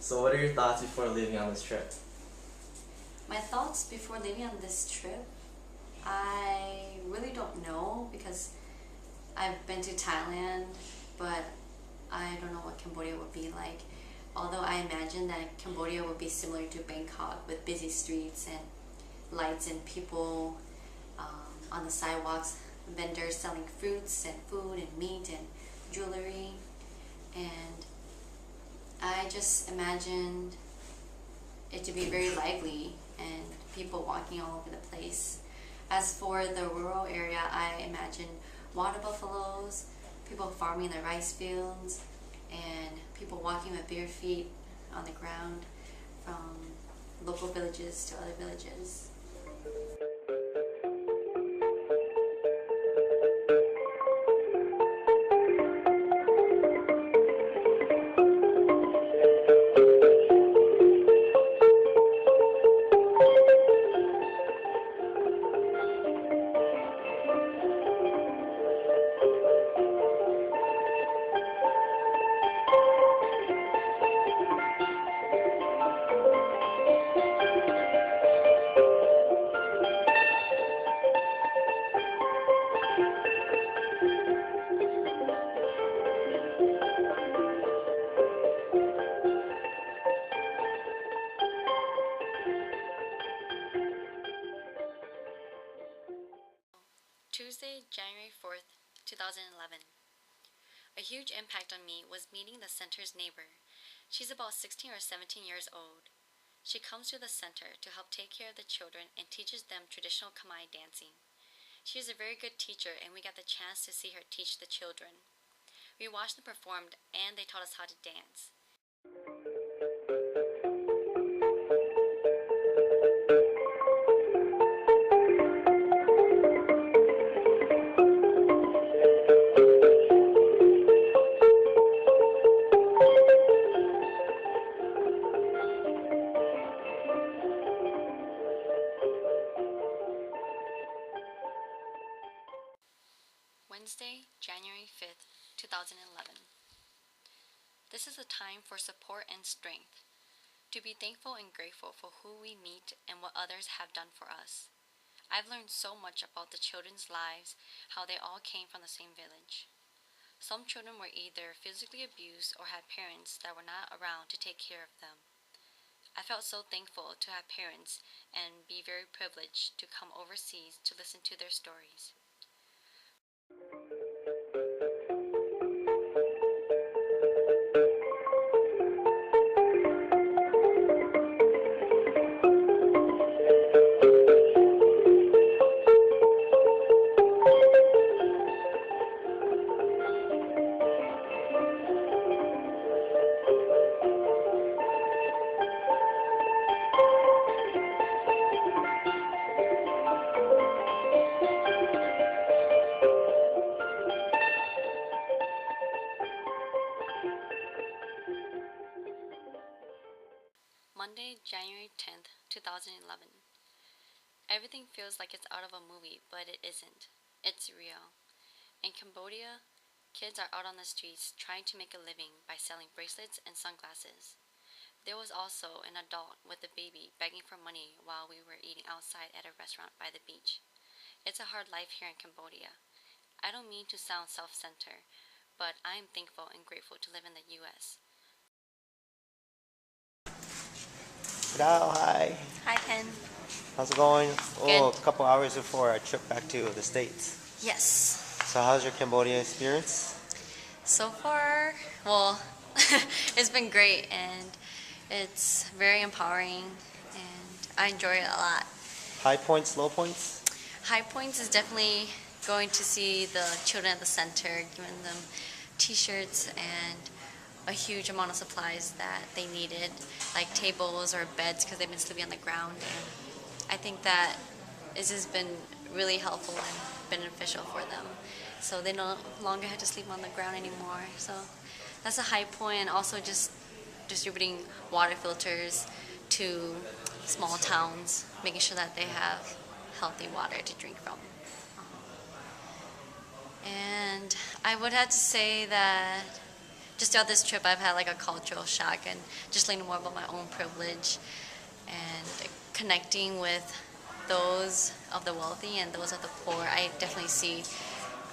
So what are your thoughts before leaving on this trip? My thoughts before leaving on this trip, I really don't know because I've been to Thailand, but I don't know what Cambodia would be like. Although I imagine that Cambodia would be similar to Bangkok with busy streets and lights and people on the sidewalks, vendors selling fruits and food and meat and jewelry. And I just imagined it to be very lively and people walking all over the place. As for the rural area, I imagine water buffaloes, people farming the rice fields, and people walking with bare feet on the ground from local villages to other villages. Tuesday, January 4th, 2011. A huge impact on me was meeting the center's neighbor. She's about 16 or 17 years old. She comes to the center to help take care of the children and teaches them traditional Khmer dancing. She is a very good teacher and we got the chance to see her teach the children. We watched them perform and they taught us how to dance. Wednesday, January 5th, 2011. This is a time for support and strength, to be thankful and grateful for who we meet and what others have done for us. I've learned so much about the children's lives, how they all came from the same village. Some children were either physically abused or had parents that were not around to take care of them. I felt so thankful to have parents and be very privileged to come overseas to listen to their stories. Monday, January 10th, 2011. Everything feels like it's out of a movie, but it isn't. It's real. In Cambodia, kids are out on the streets trying to make a living by selling bracelets and sunglasses. There was also an adult with a baby begging for money while we were eating outside at a restaurant by the beach. It's a hard life here in Cambodia. I don't mean to sound self-centered, but I am thankful and grateful to live in the U.S. Padao, hi. Hi, Ken. How's it going? Good. A couple hours before our trip back to the States. Yes. So how's your Cambodia experience? So far, well, it's been great and it's very empowering and I enjoy it a lot. High points, low points? High points is definitely going to see the children at the center, giving them t-shirts and a huge amount of supplies that they needed, like tables or beds because they've been sleeping on the ground. And I think that this has been really helpful and beneficial for them. So they no longer have to sleep on the ground anymore. So that's a high point, and also just distributing water filters to small towns, making sure that they have healthy water to drink from. And I would have to say that just throughout this trip, I've had like a cultural shock and just learning more about my own privilege and connecting with those of the wealthy and those of the poor. I definitely see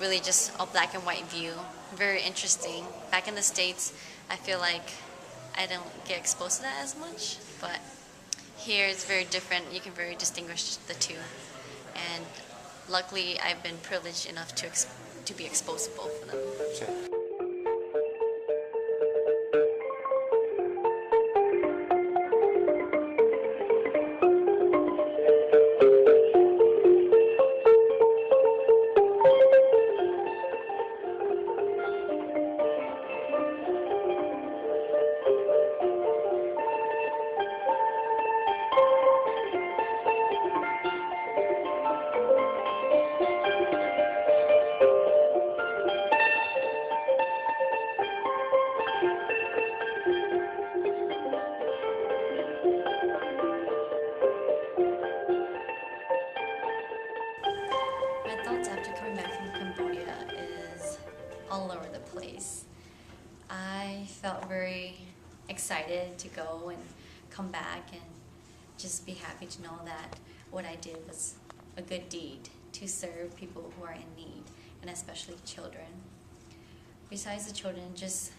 really just a black and white view. Very interesting. Back in the States, I feel like I don't get exposed to that as much, but here it's very different. You can very distinguish the two. And luckily, I've been privileged enough to be exposed to both of them. Sure. My thoughts after coming back from Cambodia is all over the place. I felt very excited to go and come back and just be happy to know that what I did was a good deed to serve people who are in need, and especially children. Besides the children, just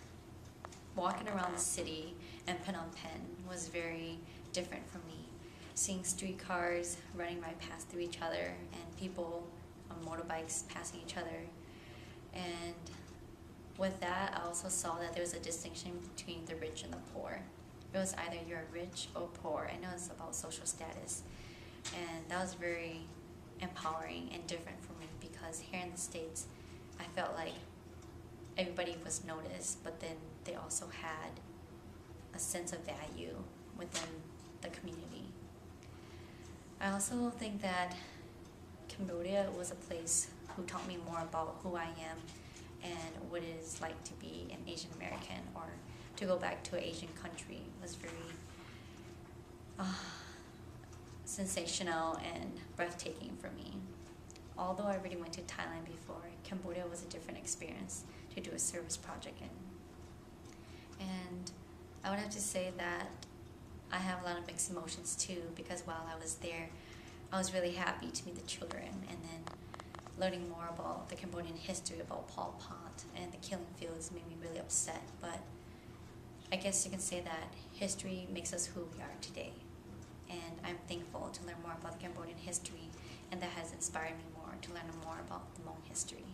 walking around the city and Phnom Penh was very different for me. Seeing streetcars running right past through each other and people on motorbikes passing each other. And with that, I also saw that there was a distinction between the rich and the poor. It was either you're rich or poor. I know it's about social status. And that was very empowering and different for me because here in the States, I felt like everybody was noticed, but then they also had a sense of value within the community. I also think that Cambodia was a place who taught me more about who I am and what it is like to be an Asian American, or to go back to an Asian country was very sensational and breathtaking for me. Although I already went to Thailand before, Cambodia was a different experience to do a service project in. And I would have to say that I have a lot of mixed emotions too, because while I was there, I was really happy to meet the children, and then learning more about the Cambodian history, about Pol Pot and the killing fields made me really upset. But I guess you can say that history makes us who we are today. And I'm thankful to learn more about the Cambodian history, and that has inspired me more to learn more about the Hmong history.